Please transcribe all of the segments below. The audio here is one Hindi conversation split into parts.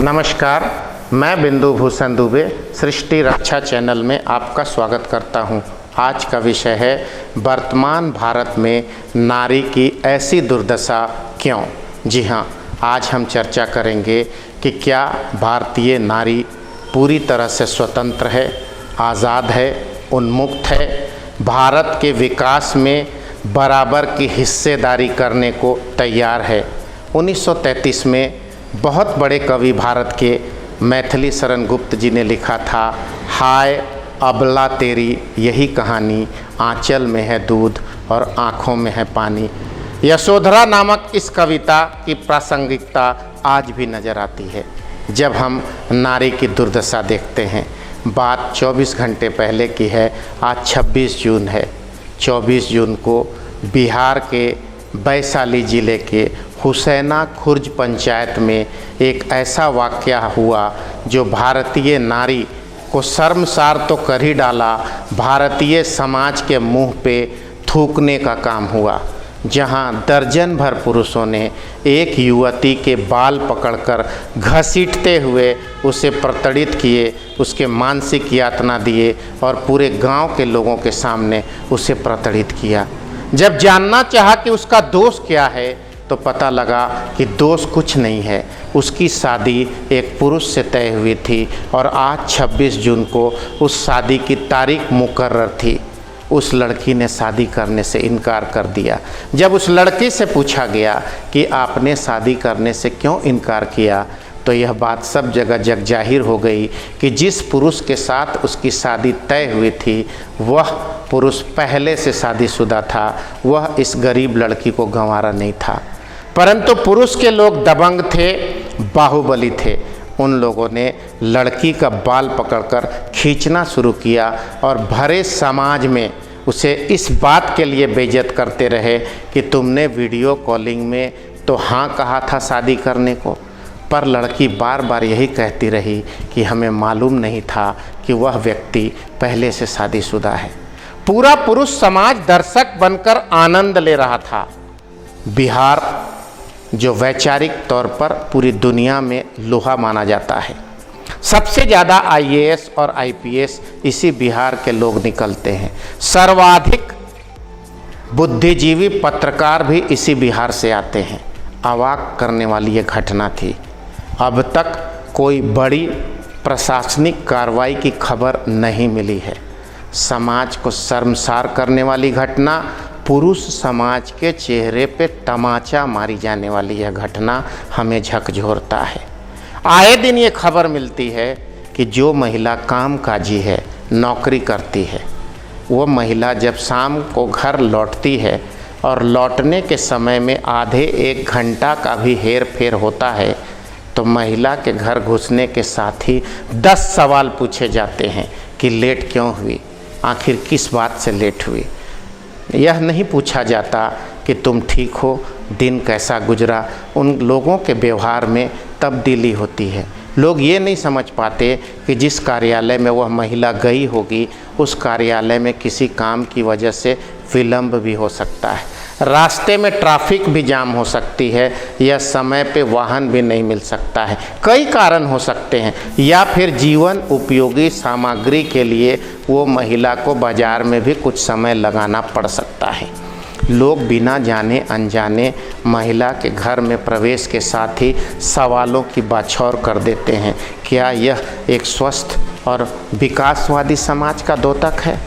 नमस्कार, मैं बिंदु भूषण दुबे सृष्टि रक्षा चैनल में आपका स्वागत करता हूं। आज का विषय है वर्तमान भारत में नारी की ऐसी दुर्दशा क्यों। जी हां, आज हम चर्चा करेंगे कि क्या भारतीय नारी पूरी तरह से स्वतंत्र है, आज़ाद है, उन्मुक्त है, भारत के विकास में बराबर की हिस्सेदारी करने को तैयार है। 1933 में बहुत बड़े कवि भारत के मैथिली शरण गुप्त जी ने लिखा था, हाय अबला तेरी यही कहानी, आंचल में है दूध और आँखों में है पानी। यशोधरा नामक इस कविता की प्रासंगिकता आज भी नज़र आती है जब हम नारी की दुर्दशा देखते हैं। बात 24 घंटे पहले की है, आज 26 जून है। 24 जून को बिहार के वैशाली ज़िले के हुसैना खुर्ज पंचायत में एक ऐसा वाक़या हुआ जो भारतीय नारी को शर्मसार तो कर ही डाला, भारतीय समाज के मुंह पे थूकने का काम हुआ। जहां दर्जन भर पुरुषों ने एक युवती के बाल पकड़कर घसीटते हुए उसे प्रताड़ित किए, उसके मानसिक यातना दिए और पूरे गांव के लोगों के सामने उसे प्रताड़ित किया। जब जानना चाहा कि उसका दोष क्या है तो पता लगा कि दोष कुछ नहीं है, उसकी शादी एक पुरुष से तय हुई थी और आज 26 जून को उस शादी की तारीख मुकर्रर थी। उस लड़की ने शादी करने से इनकार कर दिया। जब उस लड़की से पूछा गया कि आपने शादी करने से क्यों इनकार किया, तो यह बात सब जगह जग जाहिर हो गई कि जिस पुरुष के साथ उसकी शादी तय हुई थी वह पुरुष पहले से शादीशुदा था, वह इस गरीब लड़की को गंवारा नहीं था। परंतु पुरुष के लोग दबंग थे, बाहुबली थे। उन लोगों ने लड़की का बाल पकड़कर खींचना शुरू किया और भरे समाज में उसे इस बात के लिए बेइज्जत करते रहे कि तुमने वीडियो कॉलिंग में तो हाँ कहा था शादी करने को। पर लड़की बार बार यही कहती रही कि हमें मालूम नहीं था कि वह व्यक्ति पहले से शादीशुदा है। पूरा पुरुष समाज दर्शक बनकर आनंद ले रहा था। बिहार जो वैचारिक तौर पर पूरी दुनिया में लोहा माना जाता है, सबसे ज़्यादा IAS और IPS इसी बिहार के लोग निकलते हैं। सर्वाधिक बुद्धिजीवी पत्रकार भी इसी बिहार से आते हैं। अवाक करने वाली ये घटना थी। अब तक कोई बड़ी प्रशासनिक कार्रवाई की खबर नहीं मिली है। समाज को शर्मसार करने वाली घटना, पुरुष समाज के चेहरे पे तमाचा मारी जाने वाली यह घटना हमें झकझोरता है। आए दिन ये खबर मिलती है कि जो महिला कामकाजी है, नौकरी करती है, वो महिला जब शाम को घर लौटती है और लौटने के समय में आधे 1 घंटा का भी हेर फेर होता है तो महिला के घर घुसने के साथ ही 10 सवाल पूछे जाते हैं कि लेट क्यों हुई, आखिर किस बात से लेट हुई। यह नहीं पूछा जाता कि तुम ठीक हो, दिन कैसा गुजरा। उन लोगों के व्यवहार में तब्दीली होती है। लोग ये नहीं समझ पाते कि जिस कार्यालय में वह महिला गई होगी उस कार्यालय में किसी काम की वजह से विलंब भी हो सकता है, रास्ते में ट्रैफिक भी जाम हो सकती है, या समय पे वाहन भी नहीं मिल सकता है। कई कारण हो सकते हैं, या फिर जीवन उपयोगी सामग्री के लिए वो महिला को बाज़ार में भी कुछ समय लगाना पड़ सकता है। लोग बिना जाने अनजाने महिला के घर में प्रवेश के साथ ही सवालों की बाछौर कर देते हैं। क्या यह एक स्वस्थ और विकासवादी समाज का द्योतक है?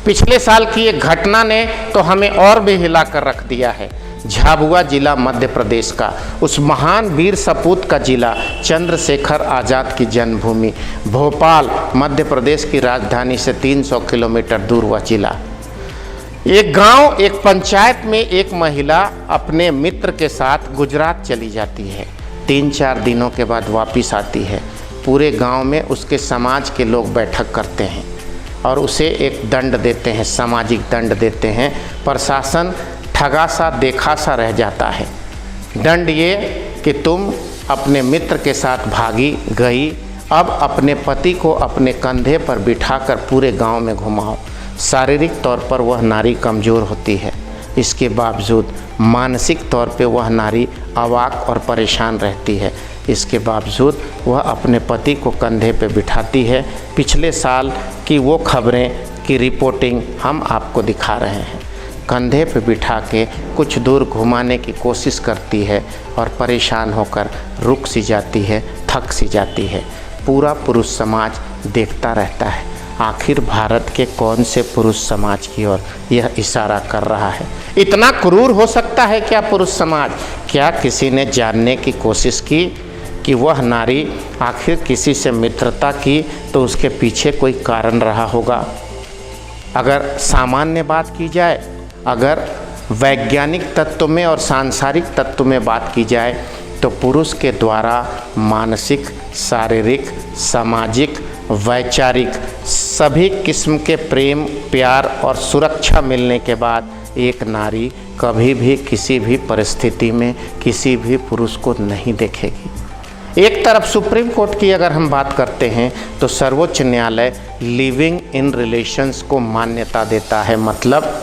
पिछले साल की एक घटना ने तो हमें और भी हिला कर रख दिया है। झाबुआ जिला मध्य प्रदेश का, उस महान वीर सपूत का जिला, चंद्रशेखर आज़ाद की जन्मभूमि, भोपाल मध्य प्रदेश की राजधानी से 300 किलोमीटर दूर वह जिला। एक गांव, एक पंचायत में एक महिला अपने मित्र के साथ गुजरात चली जाती है। 3-4 दिनों के बाद वापस आती है। पूरे गांव में उसके समाज के लोग बैठक करते हैं और उसे एक दंड देते हैं, सामाजिक दंड देते हैं। प्रशासन ठगा सा देखा सा रह जाता है। दंड ये कि तुम अपने मित्र के साथ भागी गई, अब अपने पति को अपने कंधे पर बिठाकर पूरे गांव में घुमाओ। शारीरिक तौर पर वह नारी कमज़ोर होती है, इसके बावजूद मानसिक तौर पे वह नारी अवाक और परेशान रहती है। इसके बावजूद वह अपने पति को कंधे पे बिठाती है। पिछले साल की वो खबरें की रिपोर्टिंग हम आपको दिखा रहे हैं। कंधे पे बिठा के कुछ दूर घुमाने की कोशिश करती है और परेशान होकर रुक सी जाती है, थक सी जाती है। पूरा पुरुष समाज देखता रहता है, आखिर भारत के कौन से पुरुष समाज की ओर यह इशारा कर रहा है। इतना क्रूर हो सकता है क्या पुरुष समाज? क्या किसी ने जानने की कोशिश की कि वह नारी आखिर किसी से मित्रता की तो उसके पीछे कोई कारण रहा होगा? अगर सामान्य बात की जाए, अगर वैज्ञानिक तत्व में और सांसारिक तत्व में बात की जाए तो पुरुष के द्वारा मानसिक, शारीरिक, सामाजिक, वैचारिक सभी किस्म के प्रेम, प्यार और सुरक्षा मिलने के बाद एक नारी कभी भी किसी भी परिस्थिति में किसी भी पुरुष को नहीं देखेगी। एक तरफ सुप्रीम कोर्ट की अगर हम बात करते हैं तो सर्वोच्च न्यायालय लिविंग इन रिलेशंस को मान्यता देता है। मतलब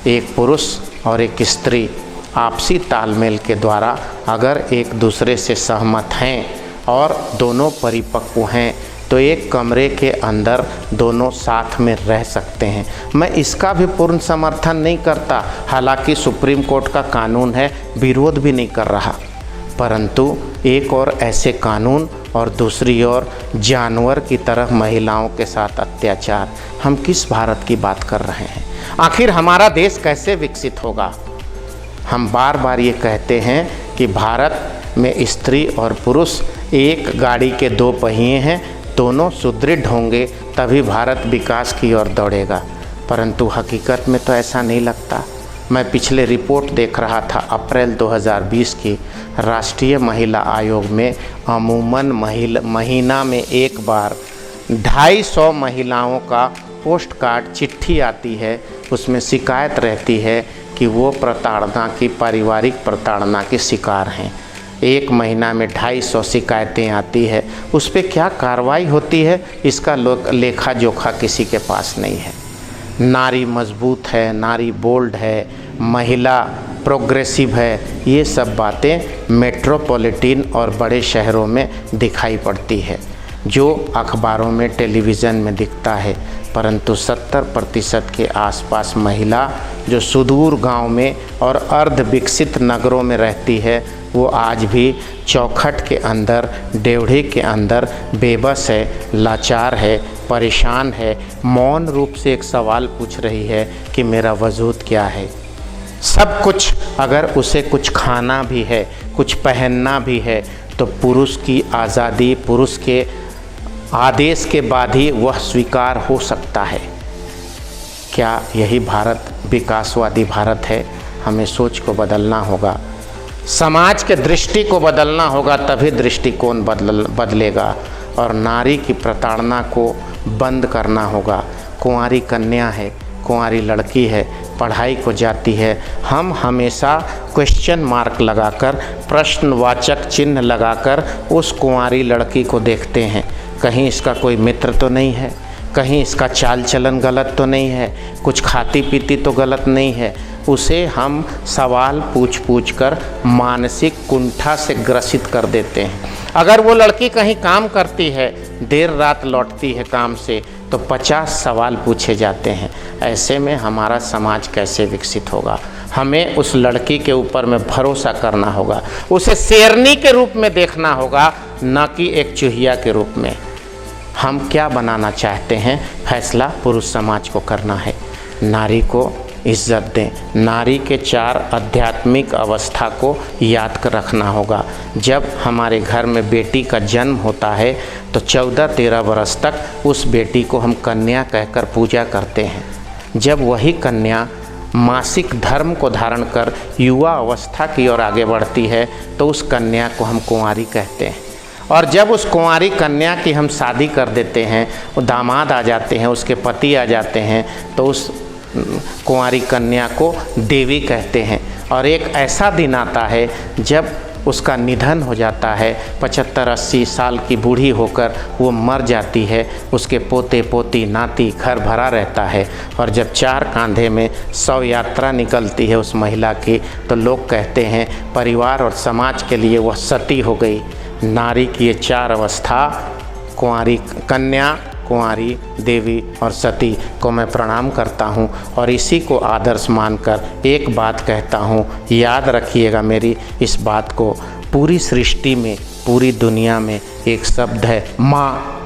एक पुरुष और एक स्त्री आपसी तालमेल के द्वारा अगर एक दूसरे से सहमत हैं और दोनों परिपक्व हैं तो एक कमरे के अंदर दोनों साथ में रह सकते हैं। मैं इसका भी पूर्ण समर्थन नहीं करता, हालांकि सुप्रीम कोर्ट का कानून है, विरोध भी नहीं कर रहा, परंतु एक और ऐसे कानून और दूसरी ओर जानवर की तरह महिलाओं के साथ अत्याचार, हम किस भारत की बात कर रहे हैं? आखिर हमारा देश कैसे विकसित होगा? हम बार बार ये कहते हैं कि भारत में स्त्री और पुरुष एक गाड़ी के दो पहिए हैं, दोनों सुदृढ़ होंगे तभी भारत विकास की ओर दौड़ेगा, परंतु हकीकत में तो ऐसा नहीं लगता। मैं पिछले रिपोर्ट देख रहा था अप्रैल 2020 की, राष्ट्रीय महिला आयोग में अमूमन महीना में एक बार 250 महिलाओं का पोस्ट कार्ड चिट्ठी आती है, उसमें शिकायत रहती है कि वो प्रताड़ना की, पारिवारिक प्रताड़ना के शिकार हैं। एक महीना में 250 शिकायतें आती है, उस पर क्या कार्रवाई होती है इसका लेखा जोखा किसी के पास नहीं है। नारी मजबूत है, नारी बोल्ड है, महिला प्रोग्रेसिव है, ये सब बातें मेट्रोपॉलिटन और बड़े शहरों में दिखाई पड़ती है, जो अखबारों में, टेलीविज़न में दिखता है, परंतु 70% के आसपास महिला जो सुदूर गांव में और अर्ध विकसित नगरों में रहती है वो आज भी चौखट के अंदर, डेवढ़ी के अंदर बेबस है, लाचार है, परेशान है, मौन रूप से एक सवाल पूछ रही है कि मेरा वजूद क्या है। सब कुछ, अगर उसे कुछ खाना भी है, कुछ पहनना भी है तो पुरुष की आज़ादी, पुरुष के आदेश के बाद ही वह स्वीकार हो सकता है। क्या यही भारत विकासवादी भारत है? हमें सोच को बदलना होगा, समाज के दृष्टि को बदलना होगा, तभी दृष्टिकोण बदलेगा और नारी की प्रताड़ना को बंद करना होगा। कुंवारी कन्या है, कुंवारी लड़की है, पढ़ाई को जाती है, हम हमेशा क्वेश्चन मार्क लगाकर, प्रश्नवाचक चिन्ह लगाकर उस कुंवारी लड़की को देखते हैं। कहीं इसका कोई मित्र तो नहीं है, कहीं इसका चाल चलन गलत तो नहीं है, कुछ खाती पीती तो गलत नहीं है। उसे हम सवाल पूछ कर मानसिक कुंठा से ग्रसित कर देते हैं। अगर वो लड़की कहीं काम करती है, देर रात लौटती है काम से, तो 50 सवाल पूछे जाते हैं। ऐसे में हमारा समाज कैसे विकसित होगा? हमें उस लड़की के ऊपर में भरोसा करना होगा, उसे शेरनी के रूप में देखना होगा, न कि एक चूहिया के रूप में। हम क्या बनाना चाहते हैं, फैसला पुरुष समाज को करना है। नारी को इज्जत दें, नारी के 4 आध्यात्मिक अवस्था को याद कर रखना होगा। जब हमारे घर में बेटी का जन्म होता है तो 14-13 वर्ष तक उस बेटी को हम कन्या कहकर पूजा करते हैं। जब वही कन्या मासिक धर्म को धारण कर युवा अवस्था की ओर आगे बढ़ती है तो उस कन्या को हम कुंवारी कहते हैं। और जब उस कुंवारी कन्या की हम शादी कर देते हैं, वो दामाद आ जाते हैं, उसके पति आ जाते हैं, तो उस कुंवारी कन्या को देवी कहते हैं। और एक ऐसा दिन आता है जब उसका निधन हो जाता है, 75-80 साल की बूढ़ी होकर वो मर जाती है, उसके पोते पोती नाती घर भरा रहता है। और जब 4 कांधे में 100 यात्रा निकलती है उस महिला की, तो लोग कहते हैं परिवार और समाज के लिए वह सती हो गई। नारी की ये 4 अवस्था, कुंवारी कन्या, कुंवारी देवी और सती को मैं प्रणाम करता हूँ और इसी को आदर्श मानकर एक बात कहता हूँ, याद रखिएगा मेरी इस बात को। पूरी सृष्टि में, पूरी दुनिया में एक शब्द है माँ,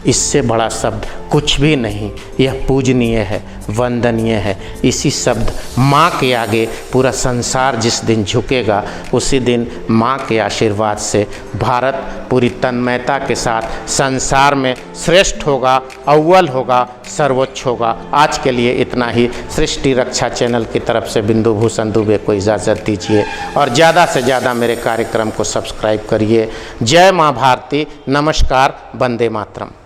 इससे बड़ा शब्द कुछ भी नहीं। यह पूजनीय है, वंदनीय है। इसी शब्द माँ के आगे पूरा संसार जिस दिन झुकेगा, उसी दिन माँ के आशीर्वाद से भारत पूरी तन्मयता के साथ संसार में श्रेष्ठ होगा, अव्वल होगा, सर्वोच्च होगा। आज के लिए इतना ही। सृष्टि रक्षा चैनल की तरफ से बिंदु भूषण दुबे को इजाज़त दीजिए और ज़्यादा से ज़्यादा मेरे कार्यक्रम को सब्सक्राइब करिए। जय माँ भारती। नमस्कार। वंदे मातरम।